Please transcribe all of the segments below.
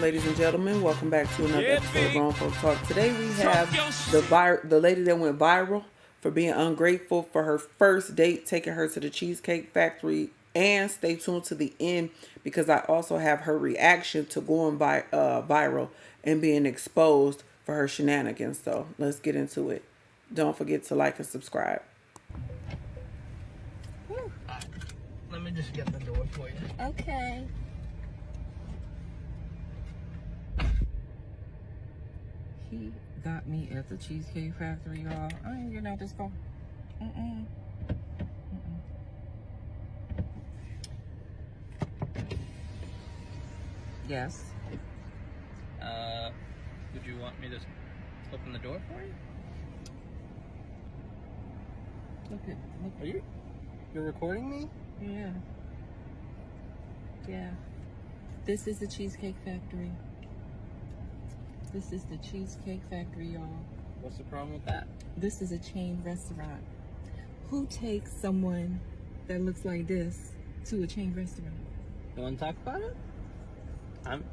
ladies and gentlemen. Welcome back to another episode of Grown Folks Talk. Today we have the lady that went viral for being ungrateful for her first date, taking her to the Cheesecake Factory. And stay tuned to the end because I also have her reaction to going viral and being exposed for her shenanigans. So let's get into it. Don't forget to like and subscribe. Let me just get the door for you. Okay. He got me at the Cheesecake Factory, y'all. I ain't getting out this car. Yes. Would you want me to open the door for you? Are you're recording me? Yeah. Yeah. This is the Cheesecake Factory. This is the Cheesecake Factory, y'all. What's the problem with that? This is a chain restaurant. Who takes someone that looks like this to a chain restaurant? You want to talk about it? I'm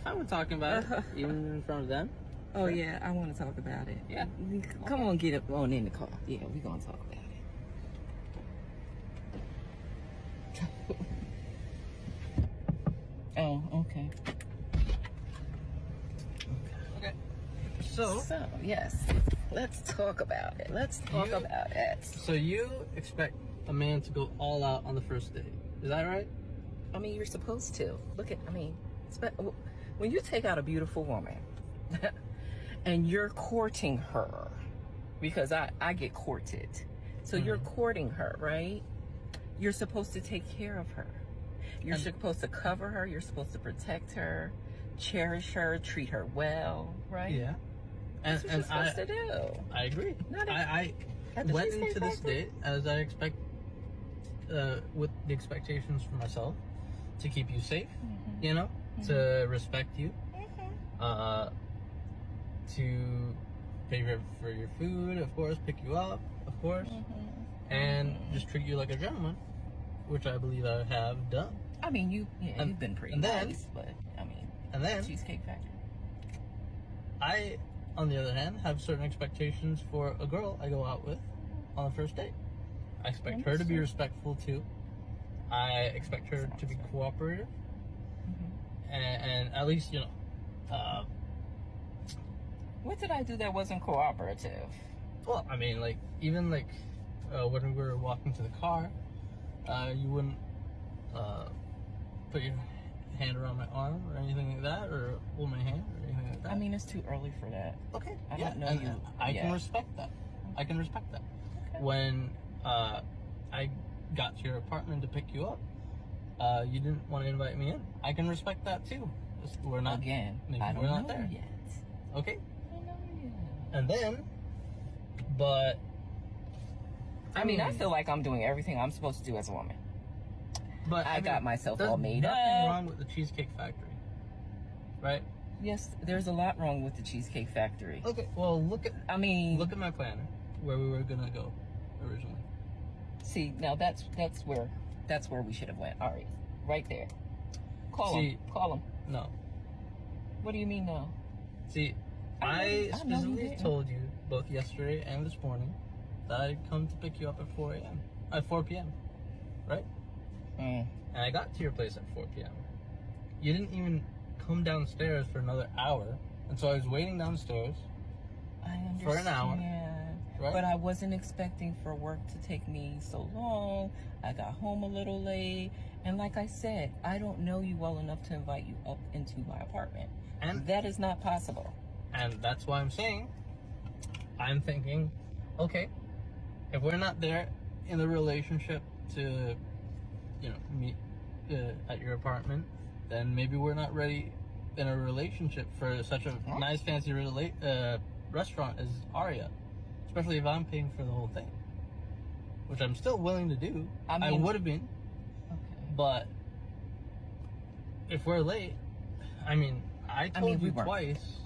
fine with talking about it, even in front of them. Oh, sure. Yeah, I want to talk about it. Yeah. Come on, get up on in the car. Yeah, we're going to talk about it. Oh, okay. Okay. So, yes, let's talk about it. Let's talk about it. So you expect a man to go all out on the first date. Is that right? I mean, you're supposed to. When you take out a beautiful woman and you're courting her, because I get courted. So you're courting her, right? You're supposed to take care of her. You're supposed to cover her. You're supposed to protect her, cherish her, treat her well, right? Yeah. That's what you're supposed to do. I agree. I went into this date as I expect, with the expectations for myself, to keep you safe, you know, to respect you, to pay for your food, of course, pick you up, of course, and just treat you like a gentleman, which I believe I have done. I mean, you've been pretty nice, but I mean, and then Cheesecake Factory. I, on the other hand, have certain expectations for a girl I go out with on the first date. I expect her to be respectful too. I expect her to be cooperative, and at least, you know. What did I do that wasn't cooperative? Well, I mean, like, even like when we were walking to the car, you wouldn't put your hand around my arm or anything like that, or hold my hand or anything like that. I mean, it's too early for that. Okay. I don't know you. I can respect that. I can respect that. Okay. When I got to your apartment to pick you up, you didn't want to invite me in. I can respect that too. We're not again. Maybe I don't we're not know there yet. Okay. I don't know yet. And then, but I mean, I feel like I'm doing everything I'm supposed to do as a woman. But I got myself all made up. There's nothing wrong with the Cheesecake Factory, right? Yes, there's a lot wrong with the Cheesecake Factory. Okay, well, look at my planner, where we were gonna go originally. See, now that's where we should have went. All right there. Call him. No. What do you mean no? See, I specifically told you both yesterday and this morning that I'd come to pick you up at 4 p.m. Right? And I got to your place at 4 p.m. You didn't even come downstairs for another hour, and so I was waiting downstairs for an hour. Right? But I wasn't expecting for work to take me so long. I got home a little late, and like I said, I don't know you well enough to invite you up into my apartment, and that is not possible. And that's why I'm saying, I'm thinking, okay, if we're not there in the relationship to, you know, meet at your apartment, then maybe we're not ready in a relationship for such a nice fancy restaurant as Aria, especially if I'm paying for the whole thing, which I'm still willing to do. I would have been, but if we're late, I mean, I told you twice.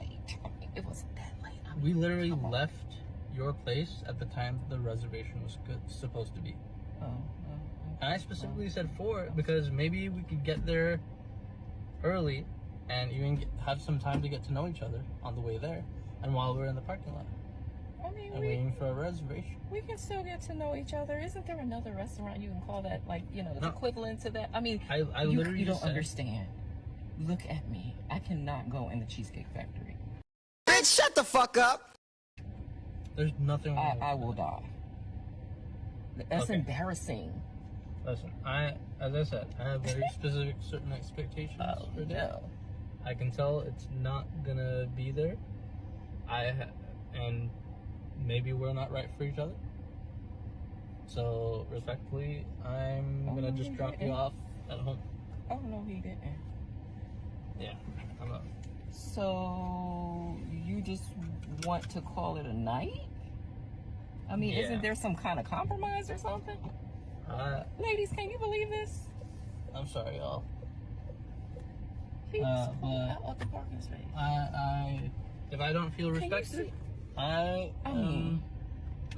It wasn't that late. We literally left your place at the time the reservation was supposed to be. And I specifically said 4 because maybe we could get there early and even have some time to get to know each other on the way there, and while we're in the parking lot. I mean, And waiting for a reservation. We can still get to know each other. Isn't there another restaurant you can call that, like, you know, the equivalent to that? I mean, I literally you don't understand. Look at me. I cannot go in the Cheesecake Factory. Bitch, shut the fuck up. There's nothing wrong with I will die. That's embarrassing. Listen, as I said, I have very specific certain expectations for that. No. I can tell it's not gonna be there. And maybe we're not right for each other. So respectfully, I'm gonna just drop you off at home. Oh no, he didn't. Yeah, I'm not. So you just want to call it a night? I mean, Yeah. Isn't there some kind of compromise or something? Ladies, can you believe this? I'm sorry, y'all. He's out of the parking space. If I don't feel respected, I am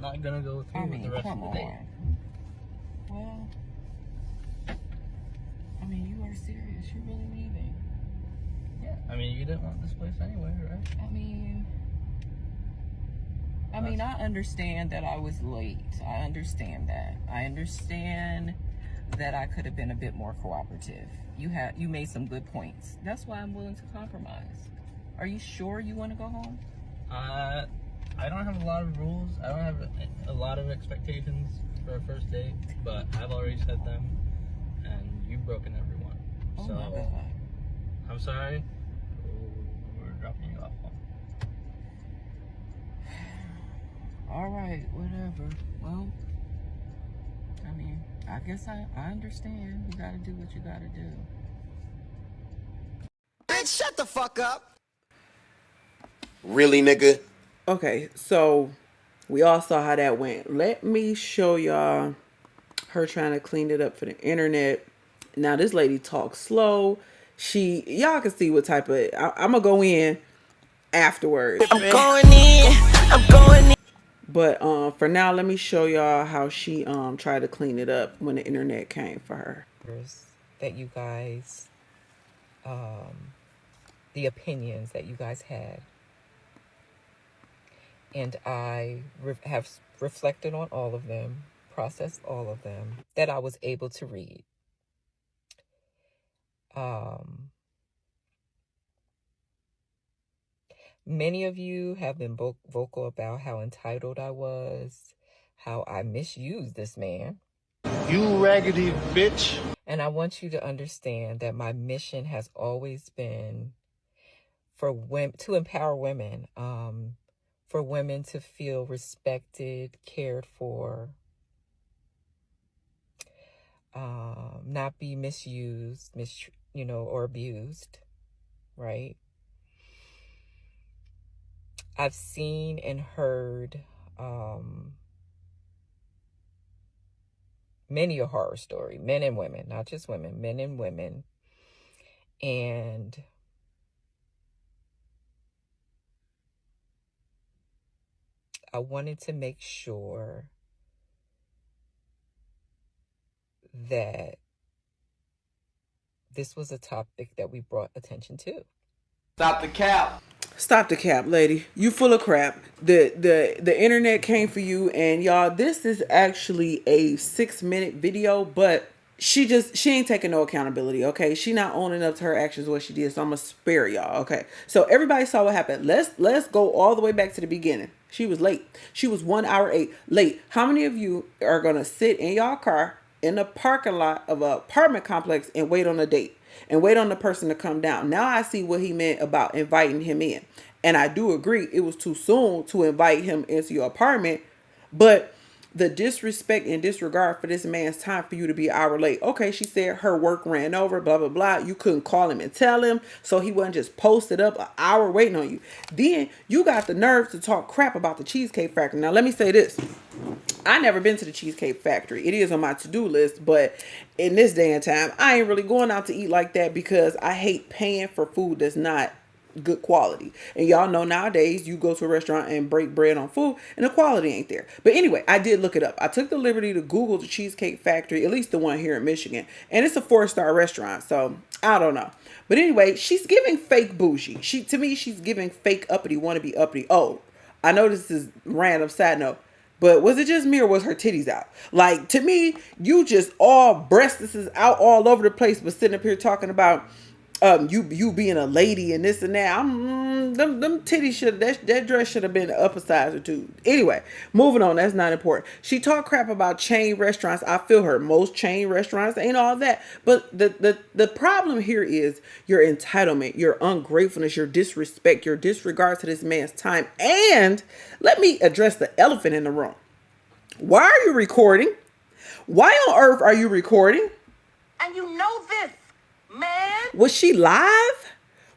not gonna go through with the rest of the day. Well, I mean, you are serious. You're really leaving. Yeah. I mean, you didn't want this place anyway, right? I mean, I understand that I was late. I understand that. I understand that I could have been a bit more cooperative. You made some good points. That's why I'm willing to compromise. Are you sure you want to go home? I don't have a lot of rules. I don't have a lot of expectations for a first date, but I've already set them, and you've broken every one. Oh So my God. I'm sorry. We're dropping you off home. All right, whatever. Well, I mean, I guess I understand. You gotta do what you gotta do. Bitch, shut the fuck up. Really, nigga? Okay, so we all saw how that went. Let me show y'all her trying to clean it up for the internet. Now this lady talks slow. Y'all can see what type of I'm gonna go in afterwards. I'm going in. I'm going in. But for now, let me show y'all how she tried to clean it up when the internet came for her. That you guys, the opinions that you guys had. And I have reflected on all of them, processed all of them that I was able to read. Many of you have been vocal about how entitled I was, how I misused this man. You raggedy bitch. And I want you to understand that my mission has always been for women, to empower women, for women to feel respected, cared for, not be misused, or abused, right? I've seen and heard many a horror story, men and women, not just women, men and women. And I wanted to make sure that this was a topic that we brought attention to. Stop the cap. Stop the cap, lady. You full of crap. The internet came for you, and y'all, this is actually a 6-minute video, but she ain't taking no accountability, okay? She not owning up to her actions, what she did, so I'm gonna spare y'all, okay? So everybody saw what happened. Let's go all the way back to the beginning. She was late. She was 1 hour late. How many of you are gonna sit in y'all car in the parking lot of an apartment complex and wait on a date? And wait on the person to come down. Now I see what he meant about inviting him in. And I do agree it was too soon to invite him into your apartment. But the disrespect and disregard for this man's time for you to be an hour late. Okay, she said her work ran over, blah, blah, blah. You couldn't call him and tell him. So he wasn't just posted up an hour waiting on you. Then you got the nerve to talk crap about the Cheesecake Factory. Now, let me say this. I never been to the Cheesecake Factory. It is on my to-do list, but in this day and time, I ain't really going out to eat like that because I hate paying for food that's not good quality. And y'all know nowadays you go to a restaurant and break bread on food and the quality ain't there. But anyway, I did look it up. I took the liberty to Google the Cheesecake Factory, at least the one here in Michigan, and it's a 4-star restaurant. So I don't know. But anyway, she's giving fake bougie. To me, she's giving fake uppity, wanna be uppity. Oh, I know this is random side note. But was it just me or was her titties out? Like, to me, you just all breasts is out all over the place, but sitting up here talking about you being a lady and this and that. Them titties that dress should have been up a size or two. Anyway, moving on. That's not important. She talked crap about chain restaurants. I feel her. Most chain restaurants ain't all that. But the problem here is your entitlement, your ungratefulness, your disrespect, your disregard to this man's time. And let me address the elephant in the room. Why are you recording? Why on earth are you recording? And you know this, man. Was she live?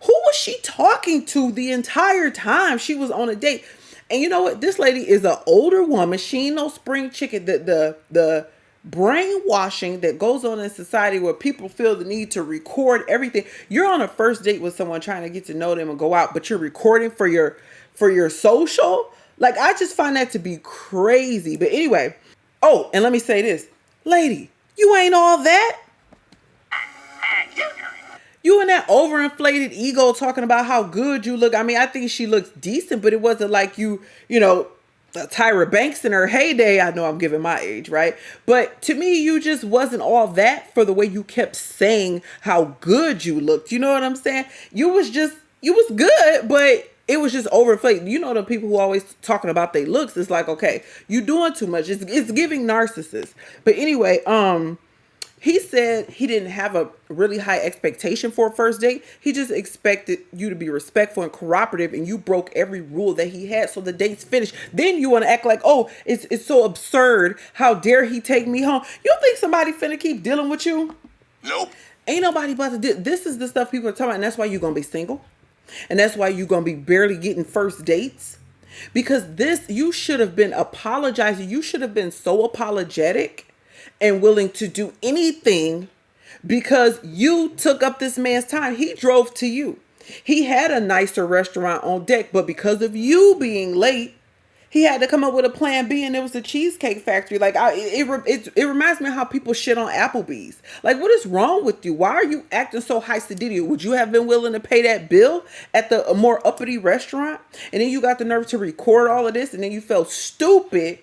Who was she talking to the entire time she was on a date? And you know what? This lady is an older woman. She ain't no spring chicken. The brainwashing that goes on in society where people feel the need to record everything. You're on a first date with someone trying to get to know them and go out, but you're recording for your social. Like, I just find that to be crazy. But anyway, oh, and let me say this, lady, you ain't all that. You and that overinflated ego talking about how good you look. I mean, I think she looks decent, but it wasn't like you know, Tyra Banks in her heyday. I know I'm giving my age, right? But to me, you just wasn't all that for the way you kept saying how good you looked. You know what I'm saying? You was good, but it was just overinflated. You know, the people who always talking about their looks, it's like, okay, you doing too much. It's giving narcissist. But anyway, he said he didn't have a really high expectation for a first date. He just expected you to be respectful and cooperative, and you broke every rule that he had, so the date's finished. Then you want to act like, oh, it's so absurd. How dare he take me home? You think somebody finna keep dealing with you? Nope. Ain't nobody about to do. This is the stuff people are talking about, and that's why you're going to be single. And that's why you're going to be barely getting first dates. Because you should have been apologizing. You should have been so apologetic and willing to do anything because you took up this man's time. He drove to you. He had a nicer restaurant on deck, but because of you being late, he had to come up with a plan B, and it was the Cheesecake Factory. Like, it reminds me of how people shit on Applebee's. Like, what is wrong with you? Why are you acting so high-sedity? Would you have been willing to pay that bill at a more uppity restaurant? And then you got the nerve to record all of this, and then you felt stupid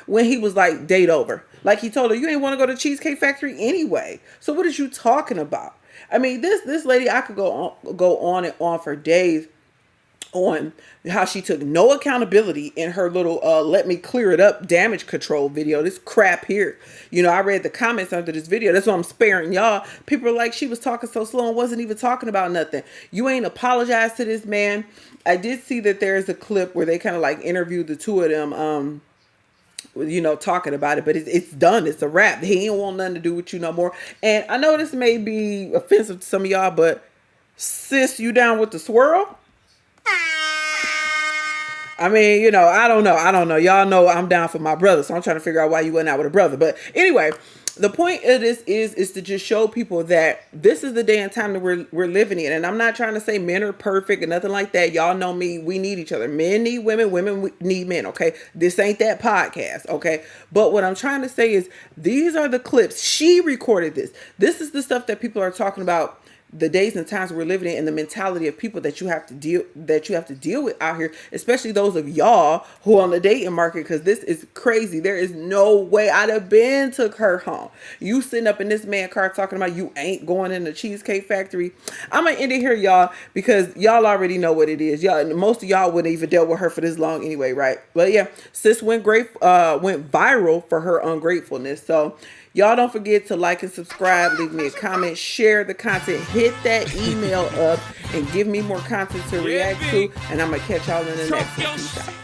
when he was like, date over. Like, he told her, you ain't want to go to Cheesecake Factory anyway. So what is you talking about? I mean, this lady, I could go on and on for days on how she took no accountability in her little let me clear it up damage control video. This crap here. You know, I read the comments under this video. That's why I'm sparing y'all. People are like, she was talking so slow and wasn't even talking about nothing. You ain't apologized to this man. I did see that there's a clip where they kind of like interviewed the two of them, you know, talking about it, but it's done. It's a wrap. He ain't want nothing to do with you no more. And I know this may be offensive to some of y'all, but sis, you down with the swirl? I mean, you know, I don't know. Y'all know I'm down for my brother, so I'm trying to figure out why you went out with a brother. But anyway, the point of this is to just show people that this is the day and time that we're living in. And I'm not trying to say men are perfect or nothing like that. Y'all know me. We need each other. Men need women. Women need men. Okay. This ain't that podcast. Okay. But what I'm trying to say is these are the clips. She recorded this. This is the stuff that people are talking about. The days and times we're living in, and the mentality of people that you have to deal with out here, especially those of y'all who are on the dating market, because this is crazy. There is no way I'd have been took her home. You sitting up in this man car talking about you ain't going in the Cheesecake Factory. I'm gonna end it here, y'all, because y'all already know what it is. Y'all, most of y'all wouldn't even dealt with her for this long anyway, right? But yeah, sis went viral for her ungratefulness. So y'all don't forget to like and subscribe, leave me a comment, share the content, hit that email up, and give me more content to react to. And I'm going to catch y'all in the next one. Peace out.